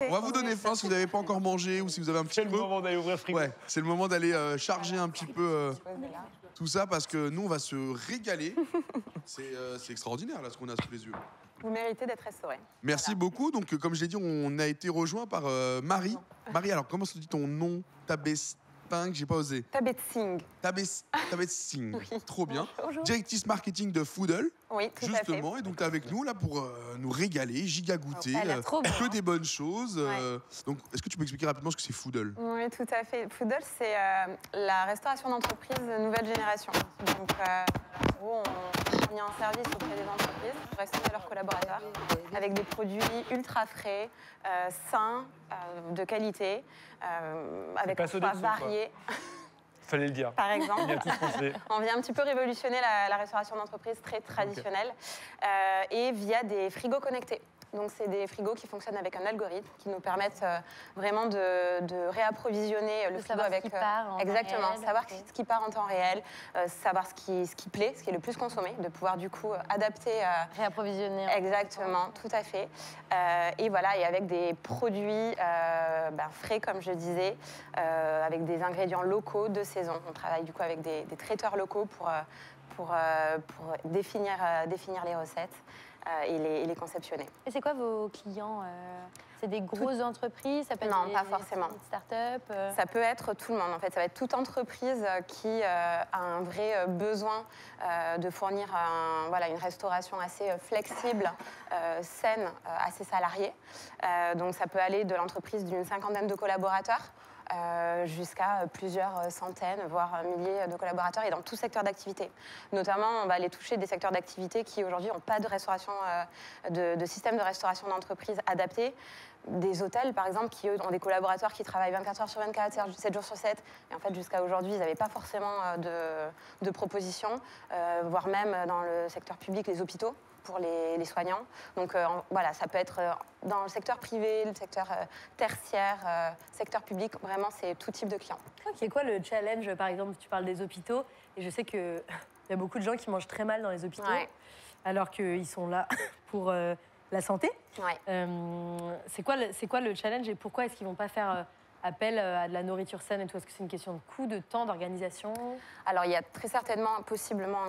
On va vous donner faim si vous n'avez pas encore mangé ou si vous avez un petit peu. C'est le moment d'aller ouvrir le frigo. Ouais, c'est le moment d'aller charger un petit peu tout ça parce que nous, on va se régaler. C'est extraordinaire là ce qu'on a sous les yeux. Vous méritez d'être restauré. Merci beaucoup. Donc, comme je l'ai dit, on a été rejoint par Marie. Marie, alors comment se dit ton nom? Tabesping, j'ai pas osé. Tabetsing. Tabetsing. Oui. Trop bien. Bonjour. Directrice marketing de Foodle. Oui, tout à fait. Justement, et donc tu es avec nous là pour nous régaler, gigagouter, Elle a trop bien. que des bonnes choses. Donc, est-ce que tu peux expliquer rapidement ce que c'est Foodle? Oui, tout à fait. Foodle, c'est la restauration d'entreprise de nouvelle génération. Donc, en gros, on fournit un service auprès des entreprises pour restaurer leurs collaborateurs avec des produits ultra frais, sains, de qualité, avec un choix varié. Fallait le dire. Par exemple. On y a tous pensé. On vient un petit peu révolutionner la restauration d'entreprise très traditionnelle et via des frigos connectés. Donc, c'est des frigos qui fonctionnent avec un algorithme qui nous permettent vraiment de réapprovisionner le frigo avec. Exactement, savoir ce qui part en temps réel, savoir ce qui plaît, ce qui est le plus consommé, de pouvoir du coup adapter. Réapprovisionner. Exactement, tout à fait. Et voilà, et avec des produits frais, comme je disais, avec des ingrédients locaux de saison. On travaille du coup avec des traiteurs locaux pour définir les recettes. Et les conceptionner. Et c'est quoi vos clients? C'est des grosses entreprises? Ça peut être non, pas forcément. Des start-up? Ça peut être tout le monde. En fait, ça va être toute entreprise qui a un vrai besoin de fournir une restauration assez flexible, saine à ses salariés. Donc, ça peut aller de l'entreprise d'une cinquantaine de collaborateurs jusqu'à plusieurs centaines, voire milliers de collaborateurs et dans tout secteur d'activité. Notamment, on va aller toucher des secteurs d'activité qui aujourd'hui n'ont pas de restauration, de système de restauration d'entreprise adapté. Des hôtels, par exemple, qui eux, ont des collaborateurs qui travaillent 24 heures sur 24, 7 jours sur 7. Et en fait, jusqu'à aujourd'hui, ils n'avaient pas forcément de propositions, voire même dans le secteur public, les hôpitaux pour les soignants. Donc voilà, ça peut être dans le secteur privé, le secteur tertiaire, secteur public. Vraiment, c'est tout type de clients. C'est quoi le challenge? Par exemple, tu parles des hôpitaux. Et je sais qu'il y a beaucoup de gens qui mangent très mal dans les hôpitaux, alors qu'ils sont là pour la santé. C'est quoi le challenge et pourquoi est-ce qu'ils ne vont pas faire appel à de la nourriture saine et tout? Est-ce que c'est une question de coût, de temps, d'organisation? Alors, il y a très certainement, possiblement,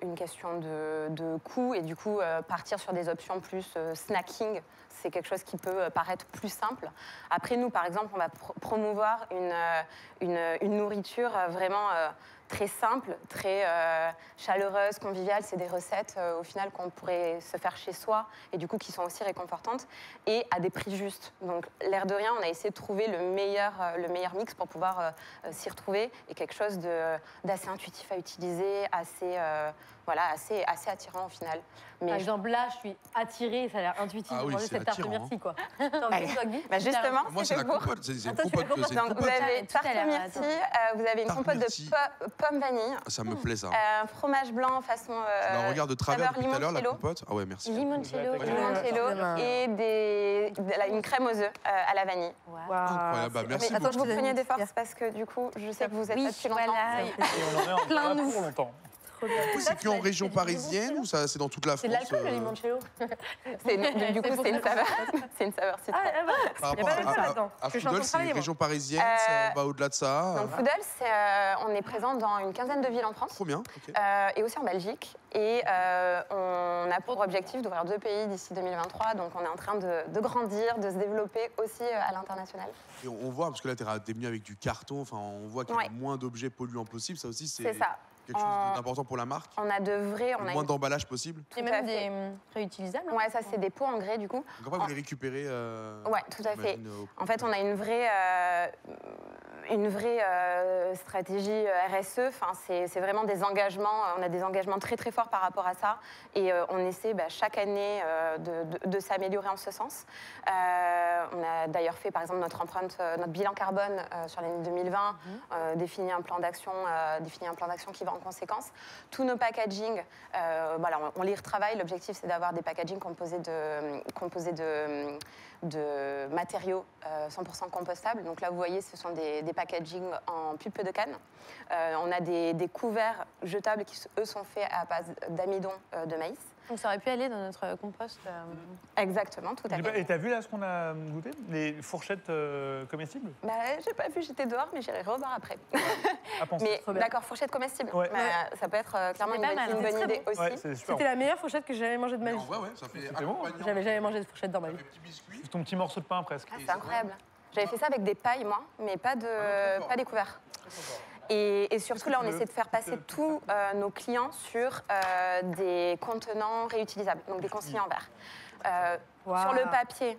une question de coût et du coup, partir sur des options plus snacking, c'est quelque chose qui peut paraître plus simple. Après, nous, par exemple, on va promouvoir une nourriture vraiment très simple, très chaleureuse, conviviale. C'est des recettes, au final, qu'on pourrait se faire chez soi et du coup, qui sont aussi réconfortantes et à des prix justes. Donc, l'air de rien, on a essayé de trouver le meilleur mix pour pouvoir s'y retrouver et quelque chose d'assez intuitif à utiliser, assez attirant au final. Par exemple, là, je suis attirée, ça a l'air intuitif de manger cette tarte, merci quoi. Justement, moi, c'est la compote. C'est une compote. Donc, vous avez tarte myrtille, vous avez une compote de pommes vanille. Ça me plaît, ça. Fromage blanc façon. Je la regarde de travers depuis tout à l'heure, la compote. Ah ouais, merci. Limoncello. Et une crème aux œufs à la vanille. Incroyable, bah, merci beaucoup. Attends, beaucoup. vous preniez des forces parce que du coup, je sais que vous êtes là depuis longtemps. Et on en est en pour longtemps. Du coup, c'est qu'en région parisienne ou ça, c'est dans toute la France? C'est de l'alcool, le limoncello. Du coup, c'est une saveur. C'est une saveur citron. Par rapport à Foodle, c'est une région parisienne, ça va au-delà de ça? Donc Foodle, on est présent dans une quinzaine de villes en France. Trop bien. Et aussi en Belgique. Et on a pour objectif d'ouvrir 2 pays d'ici 2023. Donc on est en train de grandir, de se développer aussi à l'international. Et on voit, parce que là, t'es venu avec du carton, enfin, on voit qu'il y a le moins d'objets polluants possible. Ça aussi, c'est quelque chose d'important pour la marque. On a de vrais... Le moins d'emballage possible. Et même des réutilisables. Ouais, ça, c'est des pots en grès, du coup. Donc après, vous les récupérez... Ouais, tout à fait. En fait, on a une vraie stratégie RSE. Enfin, c'est vraiment des engagements. On a des engagements très, très forts par rapport à ça. Et on essaie chaque année de s'améliorer en ce sens. On a d'ailleurs fait, par exemple, notre bilan carbone sur l'année 2020, défini un plan d'action qui va en conséquence. Tous nos packaging, on les retravaille. L'objectif, c'est d'avoir des packaging composés de matériaux 100% compostables. Donc là, vous voyez, ce sont des packaging en pulpe de canne. On a des couverts jetables qui, eux, sont faits à base d'amidon de maïs. Donc ça aurait pu aller dans notre compost. Exactement, tout à fait. Et t'as vu là ce qu'on a goûté? Les fourchettes comestibles? Bah, j'ai pas vu, j'étais dehors, mais j'irai revoir après. À penser. Mais d'accord, fourchette comestible. Ouais. Ça peut être clairement C'était pas une mal, bonne idée aussi. Ouais, c'est super. C'était la meilleure fourchette que j'ai jamais mangée de ma Mais vie. en vrai, ouais, ça fait C'était bon. accompagnant. J'avais jamais mangé de fourchette dans ma Ça vie. fait petit biscuit. C'est ton petit morceau de pain presque. C'est incroyable. J'avais fait ça avec des pailles, moi, mais pas fort. découvert. Et surtout, là, on essaie de faire passer tous nos clients sur des contenants réutilisables, donc des consignés en verre. Sur le papier,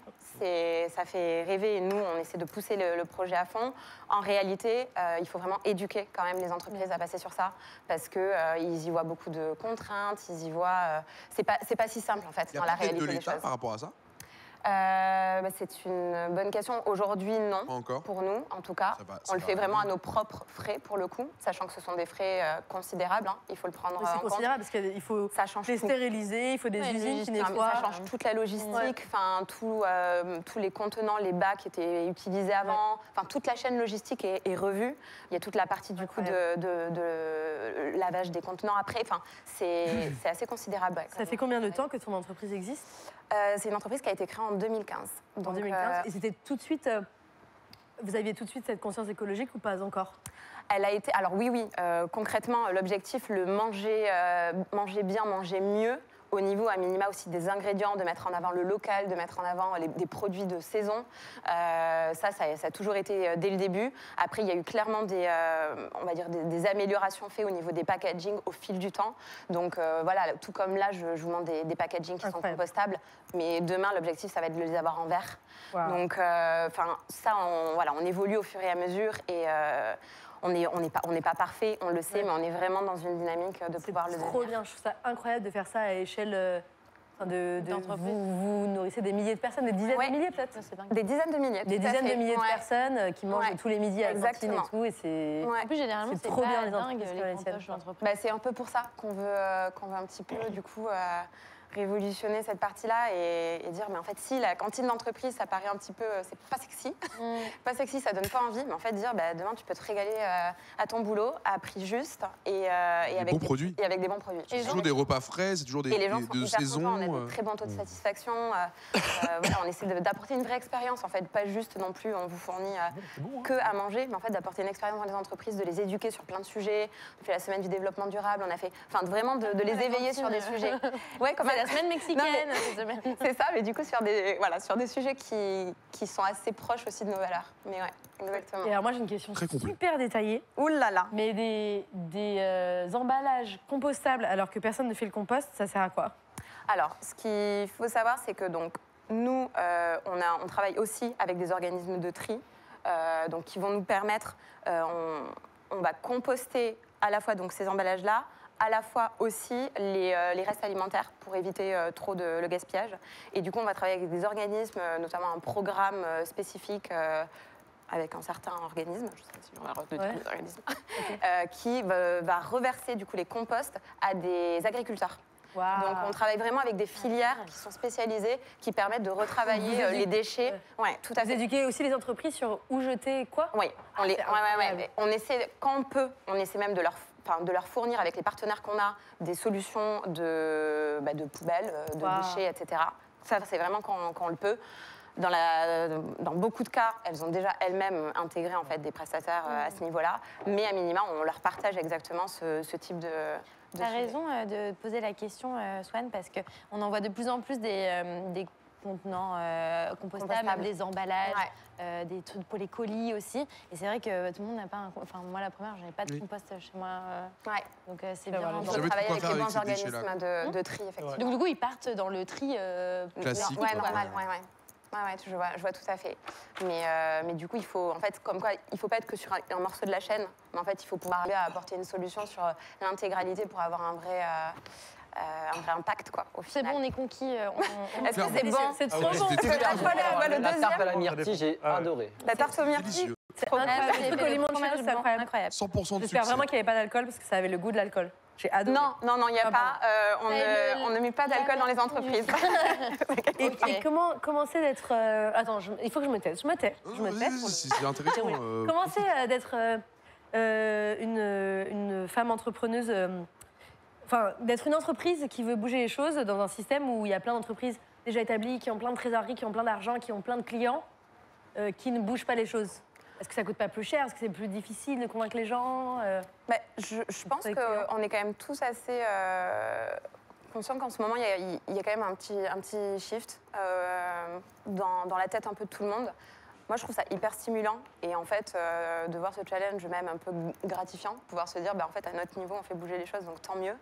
ça fait rêver et nous, on essaie de pousser le projet à fond. En réalité, il faut vraiment éduquer quand même les entreprises à passer sur ça parce qu'ils y voient beaucoup de contraintes, ils y voient... c'est pas si simple, en fait, Il y a dans la pas d'aide réalité de des l'État choses. par rapport à ça? C'est une bonne question. Aujourd'hui, non. Pas encore. Pour nous, en tout cas. On le fait vraiment à nos propres frais, pour le coup, sachant que ce sont des frais considérables. Hein. Il faut le prendre Mais c'est en compte. considérable parce qu'il faut Ça change les tout. stériliser, il faut des usines qui nettoient. Ça change toute la logistique, enfin tous les contenants, les bacs qui étaient utilisés avant, enfin toute la chaîne logistique est revue. Il y a toute la partie du coup de lavage des contenants après. Enfin, c'est assez considérable. Ouais, Ça fait combien de temps que ton entreprise existe? C'est une entreprise qui a été créée en 2015. En 2015. Et c'était tout de suite. Vous aviez tout de suite cette conscience écologique ou pas encore? Elle a été. Alors oui. Concrètement, l'objectif, le manger bien, manger mieux. Au niveau, à minima, aussi des ingrédients, de mettre en avant le local, de mettre en avant des produits de saison. Ça a toujours été dès le début. Après, il y a eu clairement on va dire des améliorations faites au niveau des packaging au fil du temps. Donc voilà, tout comme là, je vous montre des packaging qui sont compostables. Mais demain, l'objectif, ça va être de les avoir en verre. Wow. Donc ça, on évolue au fur et à mesure. Et on n'est pas parfait, on le sait, mais on est vraiment dans une dynamique de pouvoir le devenir. C'est trop bien, je trouve ça incroyable de faire ça à échelle vous nourrissez des milliers de personnes, des dizaines de milliers peut-être? Des dizaines de milliers. Des dizaines de milliers de personnes qui mangent tous les midis à la cantine et tout. Et c'est En plus, généralement, c'est trop bien dingue les composts d'entreprise. C'est un peu pour ça qu'on veut un petit peu, du coup... révolutionner cette partie-là et dire mais en fait si la cantine d'entreprise ça paraît un petit peu c'est pas sexy pas sexy, ça donne pas envie, mais en fait dire demain tu peux te régaler à ton boulot à prix juste et avec bons produits. Et avec des bons produits. C'est toujours des repas frais, c'est toujours des de saison. On a de très bons taux de satisfaction. Voilà, on essaie d'apporter une vraie expérience en fait, pas juste non plus on vous fournit que à manger, mais en fait d'apporter une expérience dans les entreprises, de les éduquer sur plein de sujets. On fait la semaine du développement durable, on a fait vraiment de les éveiller sur des sujets. Ouais, comme la semaine mexicaine. C'est ça, mais du coup sur des sujets qui sont assez proches aussi de nos valeurs. Mais ouais, exactement. Et alors moi j'ai une question super détaillée. Ouh là là. Mais des emballages compostables alors que personne ne fait le compost, ça sert à quoi? Alors, ce qu'il faut savoir, c'est que donc nous, on travaille aussi avec des organismes de tri, donc qui vont nous permettre, on va composter à la fois donc ces emballages-là, à la fois aussi les restes alimentaires pour éviter trop le gaspillage. Et du coup, on va travailler avec des organismes, notamment un programme spécifique avec un certain organisme, je ne sais pas si on va retenir tous les organismes, qui va reverser du coup les composts à des agriculteurs. Wow. Donc on travaille vraiment avec des filières qui sont spécialisées, qui permettent de retravailler les déchets. Ouais, tout à fait. Vous éduquez aussi les entreprises sur où jeter quoi? Oui, on essaie, quand on peut, on essaie même de leur fournir avec les partenaires qu'on a des solutions de poubelles, de déchets, etc. Ça, c'est vraiment quand on le peut. Dans beaucoup de cas, elles ont déjà elles-mêmes intégré en fait, des prestataires à ce niveau-là, mais à minima, on leur partage exactement ce type de Tu as raison de poser la question, Swan, parce qu'on en voit de plus en plus des contenants compostables, même des emballages, des trucs pour les colis aussi. Et c'est vrai que tout le monde n'a pas un... Enfin, moi, la première, je n'avais pas de compost chez moi. Donc, c'est bien. On travaille avec les bons organismes de tri, effectivement. Donc, du coup, ils partent dans le tri... classique. Ouais, normal, ouais, je vois tout à fait. Mais du coup, il faut, en fait, comme quoi, il ne faut pas être que sur un morceau de la chaîne, mais en fait, il faut pouvoir arriver à apporter une solution sur l'intégralité pour avoir un vrai impact, quoi, au C'est final. bon, on est conquis. Est-ce que c'est bon? C'est trop bon. La tarte à la myrtille, j'ai adoré. La tarte aux myrtilles, C'est incroyable. Le truc au limoncello, c'est incroyable. 100% de succès. J'espère vraiment qu'il n'y avait pas d'alcool parce que ça avait le goût de l'alcool. J'ai adoré. Non, il n'y a pas. On ne met pas d'alcool dans les entreprises. Et comment c'est d'être... Attends, il faut que je me taise. Je me tais. C'est intéressant. Comment c'est d'être une femme entrepreneuse enfin, d'être une entreprise qui veut bouger les choses dans un système où il y a plein d'entreprises déjà établies, qui ont plein de trésorerie, qui ont plein d'argent, qui ont plein de clients, qui ne bougent pas les choses. Est-ce que ça coûte pas plus cher? Est-ce que c'est plus difficile de convaincre les gens? Je pense qu'on est quand même tous assez conscients qu'en ce moment, il y a quand même un petit shift dans la tête un peu de tout le monde. Moi, je trouve ça hyper stimulant et en fait, de voir ce challenge même un peu gratifiant, pouvoir se dire, en fait, à notre niveau, on fait bouger les choses, donc tant mieux.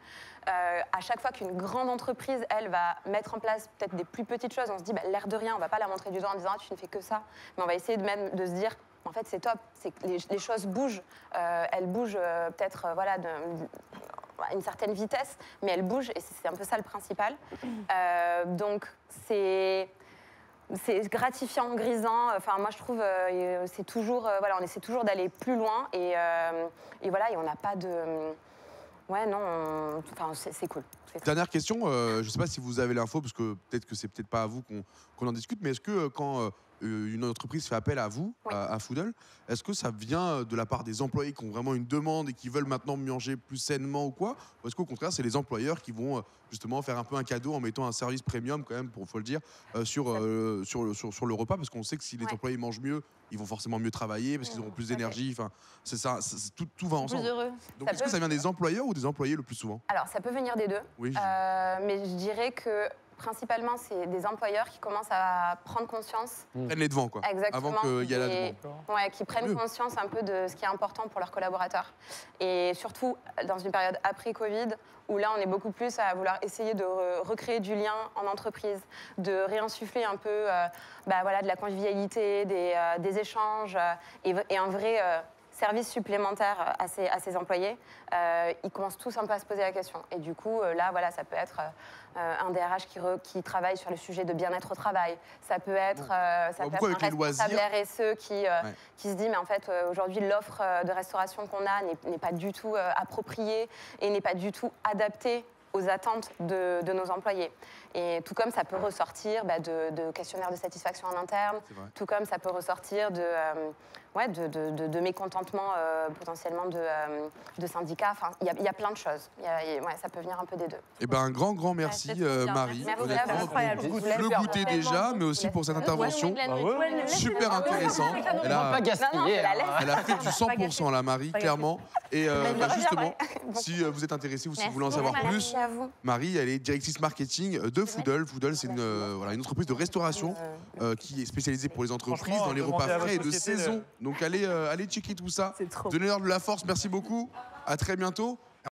À chaque fois qu'une grande entreprise, elle, va mettre en place peut-être des plus petites choses, on se dit, l'air de rien, on va pas la montrer du doigt en disant, tu ne fais que ça, mais on va essayer même de se dire, en fait, c'est top, c'est que les choses bougent. Elles bougent peut-être à une certaine vitesse, mais elles bougent et c'est un peu ça le principal. Donc, c'est gratifiant, grisant. Enfin, moi, je trouve c'est toujours, on essaie toujours d'aller plus loin et on n'a pas de... Ouais, non, c'est cool. Dernière question, je ne sais pas si vous avez l'info, parce que c'est pas à vous qu'on en discute, mais est-ce que quand une entreprise fait appel à vous, oui, à Foodle, est-ce que ça vient de la part des employés qui ont vraiment une demande et qui veulent maintenant manger plus sainement ou quoi? Ou est-ce qu'au contraire, c'est les employeurs qui vont justement faire un peu un cadeau en mettant un service premium, quand même, faut le dire, sur le repas? Parce qu'on sait que si les employés mangent mieux, ils vont forcément mieux travailler parce qu'ils auront plus d'énergie. Enfin, c'est ça, tout va ensemble. Plus heureux. Donc, est-ce que ça vient des employeurs ou des employés le plus souvent? Alors, ça peut venir des deux. Oui, mais je dirais que principalement, c'est des employeurs qui commencent à prendre conscience. Prennent les devants, quoi. Exactement. Avant qu'il y ait la demande. Ouais, qui prennent conscience un peu de ce qui est important pour leurs collaborateurs. Et surtout, dans une période après Covid, où là, on est beaucoup plus à vouloir essayer de recréer du lien en entreprise, de réinsuffler un peu de la convivialité, des échanges et un vrai... service supplémentaire à ses employés, ils commencent tous un peu à se poser la question. Et du coup, là, ça peut être un DRH qui travaille sur le sujet de bien-être au travail. Ça peut être, un responsable RSE qui se dit, mais en fait, aujourd'hui, l'offre de restauration qu'on a n'est pas du tout appropriée et n'est pas du tout adaptée aux attentes de nos employés. Et tout comme ça peut ressortir de questionnaires de satisfaction en interne, tout comme ça peut ressortir de mécontentement potentiellement de syndicats. Enfin, il y a plein de choses. Ça peut venir un peu des deux. Eh ben, un grand merci, Marie. Le goûter déjà, mais aussi pour cette intervention. Super intéressante. Elle a fait du 100%, la Marie, clairement. Et justement, si vous êtes intéressé ou si vous voulez en savoir plus, Marie, elle est directrice marketing de Foodle. Foodle, c'est une entreprise de restauration qui est spécialisée pour les entreprises dans les repas frais et de saison. Donc allez checker tout ça. Donnez-leur de la force. Merci beaucoup. À très bientôt.